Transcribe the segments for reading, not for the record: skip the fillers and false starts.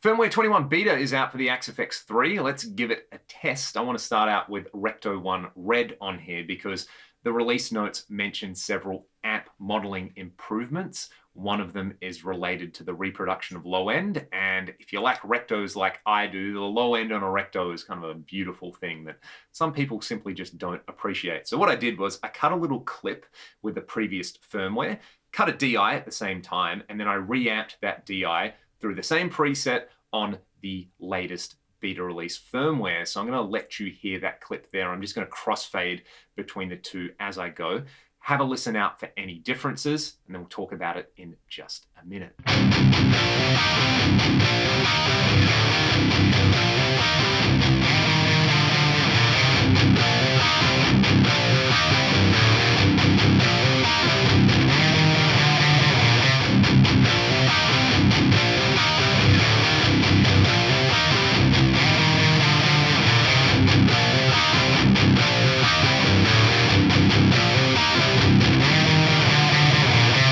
Firmware 21 beta is out for the Axe FX3. Let's give it a test. I want to start out with Recto 1 Red on here because the release notes mention several amp modeling improvements. One of them is related to the reproduction of low end, and if you like rectos like I do, the low end on a recto is kind of a beautiful thing that some people simply just don't appreciate. So what I did was I cut a little clip with the previous firmware, cut a DI at the same time, and then I reamped that DI through the same preset on the latest beta release firmware. So I'm going to let you hear that clip there. I'm just going to crossfade between the two as I go. Have a listen out for any differences, and then we'll talk about it in just a minute.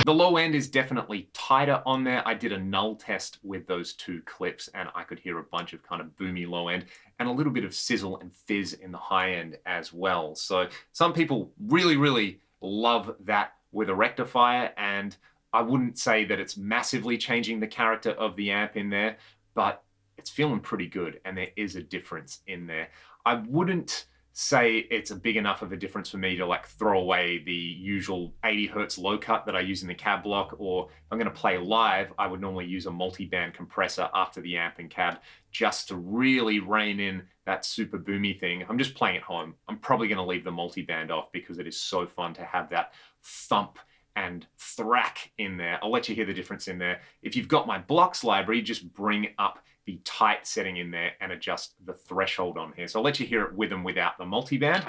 The low end is definitely tighter on there. I did a null test with those two clips and I could hear a bunch of kind of boomy low end and a little bit of sizzle and fizz in the high end as well. So some people really love that with a rectifier, and I wouldn't say that it's massively changing the character of the amp in there, but it's feeling pretty good and there is a difference in there. I wouldn't say it's a big enough of a difference for me to like throw away the usual 80 Hertz low cut that I use in the cab block, or if I'm going to play live, I would normally use a multi-band compressor after the amp and cab just to really rein in that super boomy thing. I'm just playing at home. I'm probably going to leave the multi-band off because it is so fun to have that thump and thrack in there. I'll let you hear the difference in there. If you've got my blocks library, just bring up the tight setting in there and adjust the threshold on here. So I'll let you hear it with and without the multiband.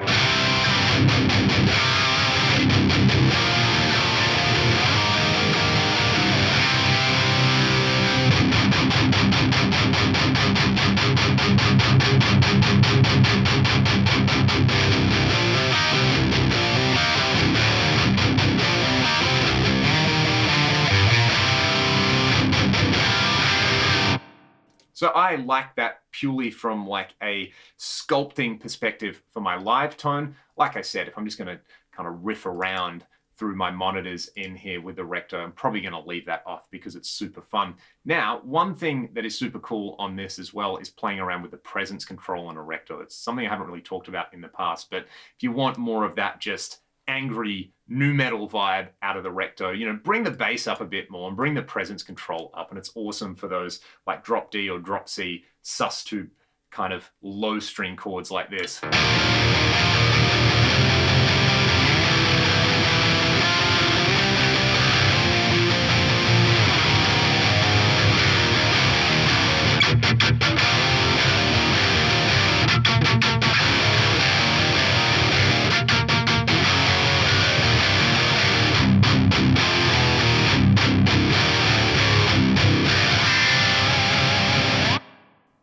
So I like that purely from like a sculpting perspective for my live tone. Like I said, if I'm just going to kind of riff around through my monitors in here with the Recto, I'm probably going to leave that off because it's super fun. Now, one thing that is super cool on this as well is playing around with the presence control on a Recto. It's something I haven't really talked about in the past, but if you want more of that just angry nu metal vibe out of the Recto, you know, bring the bass up a bit more and bring the presence control up, and it's awesome for those like drop D or drop C sus2 kind of low string chords like this.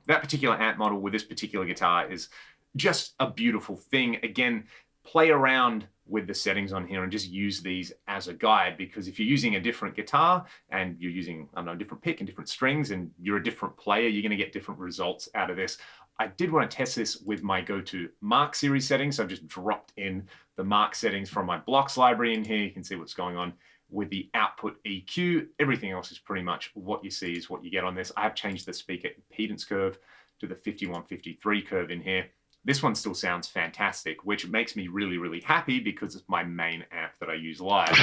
That particular amp model with this particular guitar is just a beautiful thing. Again, play around with the settings on here and just use these as a guide, because if you're using a different guitar and you're using, I don't know, a different pick and different strings and you're a different player, you're going to get different results out of this. I did want to test this with my go-to Mark series settings, so I've just dropped in the Mark settings from my blocks library in here. You can see what's going on with the output EQ. Everything else is pretty much what you see is what you get on this. I have changed the speaker impedance curve to the 5153 curve in here. This one still sounds fantastic, which makes me really happy because it's my main amp that I use live.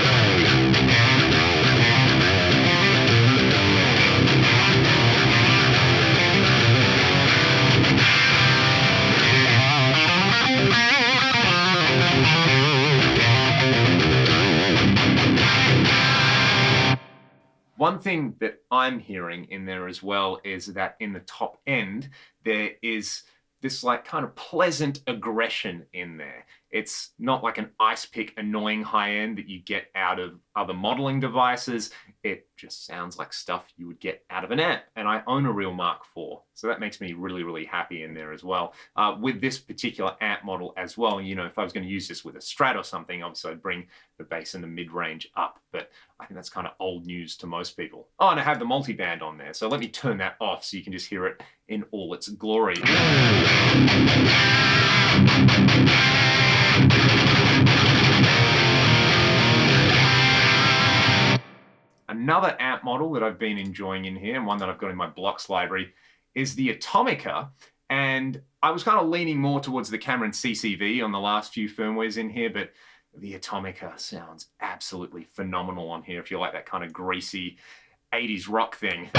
One thing that I'm hearing in there as well is that in the top end, there is this like kind of pleasant aggression in there. It's not like an ice pick annoying high end that you get out of other modeling devices. It just sounds like stuff you would get out of an amp. And I own a real Mark IV. So that makes me really, really happy in there as well. With this particular amp model as well, you know, if I was going to use this with a Strat or something, obviously I'd bring the bass and the mid-range up. But I think that's kind of old news to most people. Oh, and I have the multiband on there. So let me turn that off so you can just hear it in all its glory. Another amp model that I've been enjoying in here, and one that I've got in my blocks library, is the Atomica. And I was kind of leaning more towards the Cameron CCV on the last few firmwares in here, but the Atomica sounds absolutely phenomenal on here if you like that kind of greasy 80s rock thing.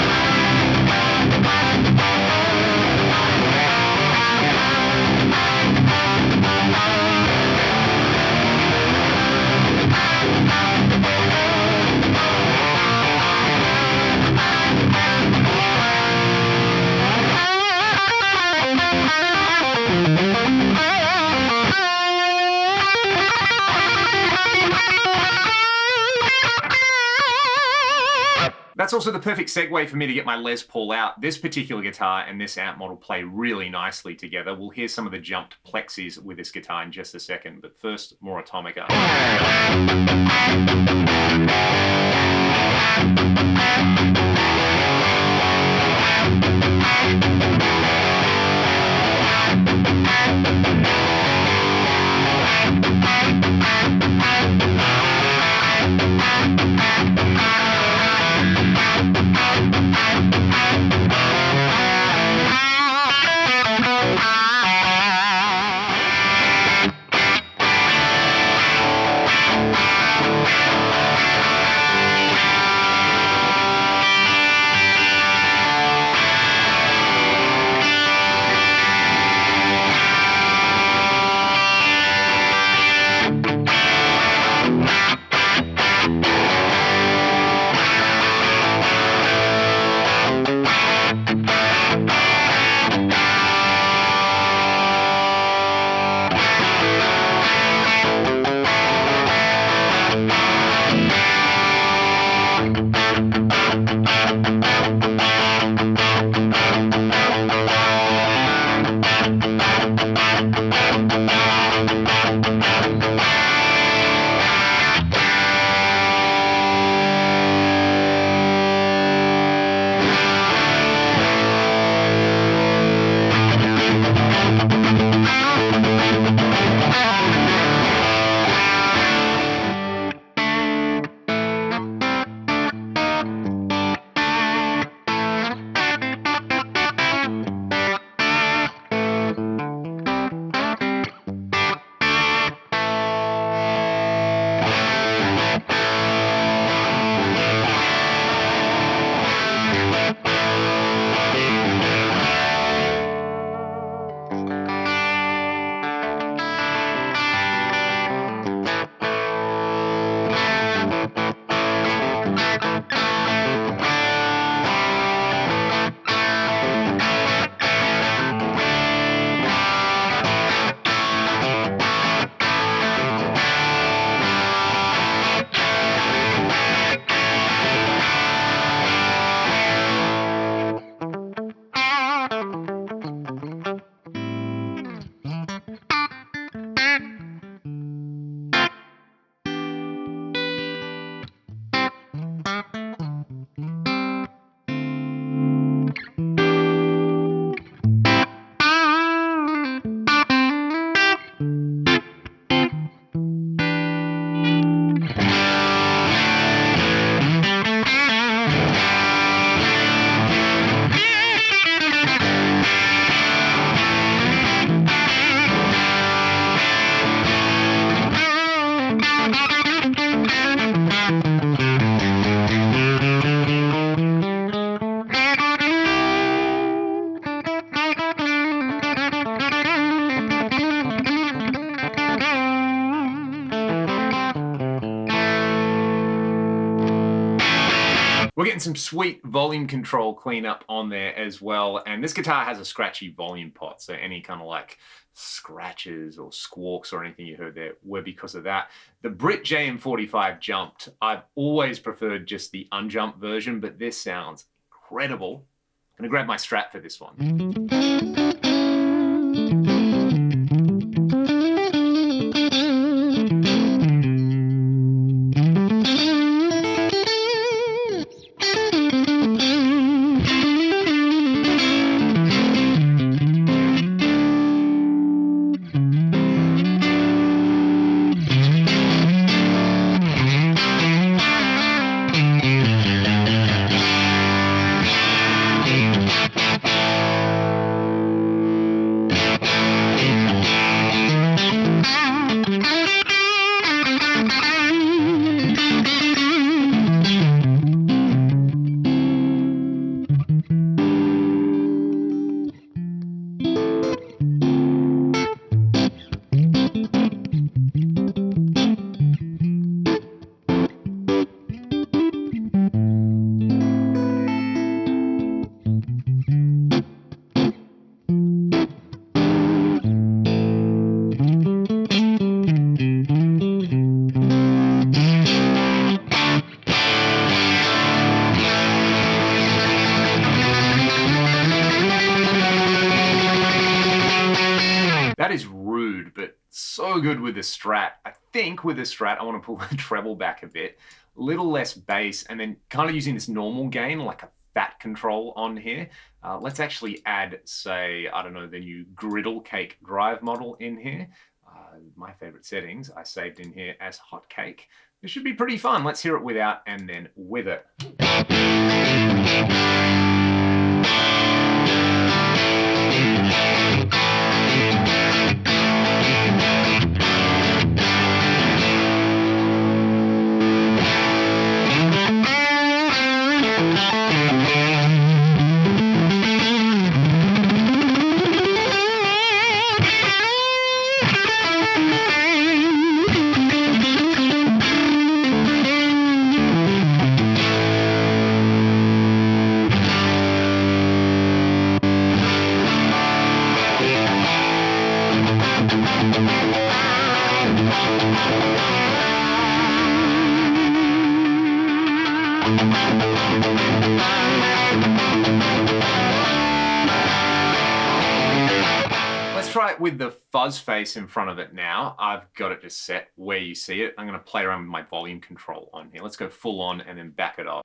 That's also the perfect segue for me to get my Les Paul out. This particular guitar and this amp model play really nicely together. We'll hear some of the jumped plexis with this guitar in just a second, but first, more Atomica. getting some sweet volume control cleanup on there as well. And this guitar has a scratchy volume pot, so any kind of like scratches or squawks or anything you heard there were because of that. The Brit JM45 jumped. I've always preferred just the unjumped version, but this sounds incredible. I'm gonna grab my Strat for this one. That is rude, but so good with the Strat. I think with the Strat, I want to pull the treble back a bit, a little less bass, and then kind of using this normal gain, like a fat control on here. Let's actually add, say, I don't know, the new griddle cake drive model in here. My favorite settings I saved in here as hot cake. This should be pretty fun. Let's hear it without and then with it. Let's try it with the fuzz face in front of it now. I've got it just set where you see it. I'm going to play around with my volume control on here. Let's go full on and then back it up.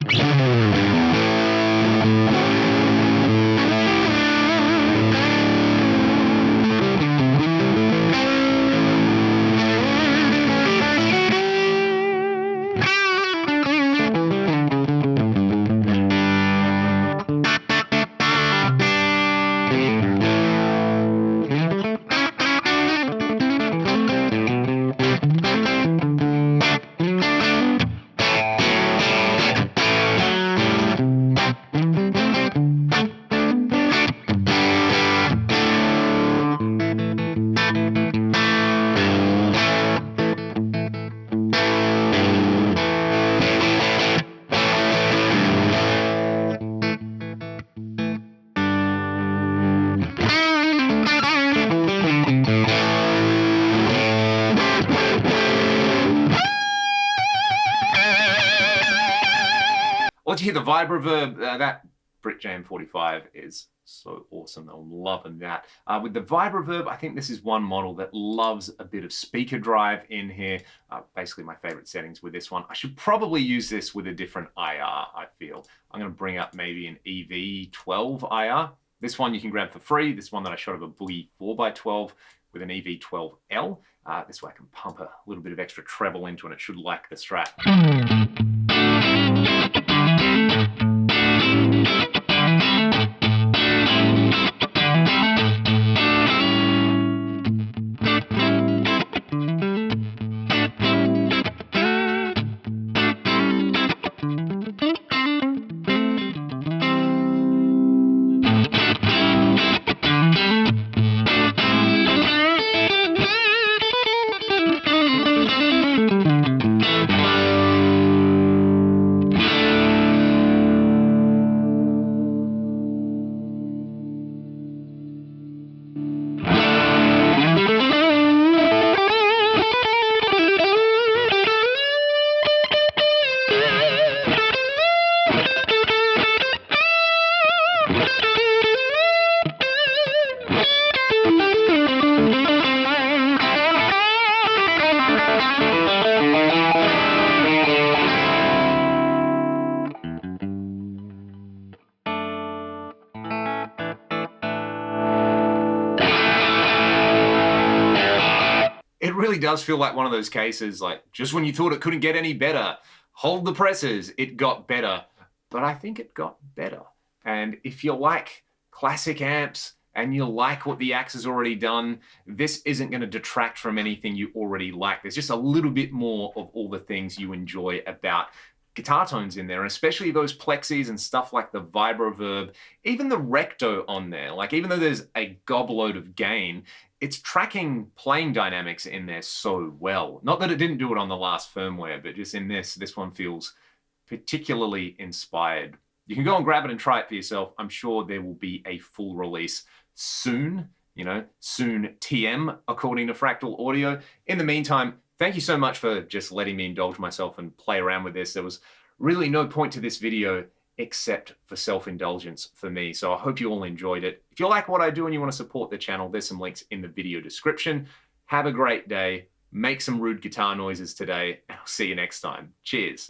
Once you hear the Vibroverb, that Brit JM45 is so awesome. I'm loving that. With the Vibroverb, I think this is one model that loves a bit of speaker drive in here. Basically my favorite settings with this one. I should probably use this with a different IR, I feel. I'm going to bring up maybe an EV12 IR. This one you can grab for free. This one that I shot of a Boogie 4x12 with an EV12L. This way I can pump a little bit of extra treble into it and it should like the Strat. really does feel like one of those cases, like just when you thought it couldn't get any better, hold the presses, it got better. But I think it got better. And if you like classic amps and you like what the axe has already done, this isn't going to detract from anything you already like. There's just a little bit more of all the things you enjoy about guitar tones in there, and especially those plexis and stuff like the Vibroverb, even the Recto on there. Like, even though there's a gobload of gain, it's tracking playing dynamics in there so well. Not that it didn't do it on the last firmware, but just in this one feels particularly inspired. You can go and grab it and try it for yourself. I'm sure there will be a full release soon, soon TM, according to Fractal Audio. In the meantime, thank you so much for just letting me indulge myself and play around with this. There was really no point to this video except for self-indulgence for me. So I hope you all enjoyed it. If you like what I do and you want to support the channel, there's some links in the video description. Have a great day. Make some rude guitar noises today, and I'll see you next time. Cheers.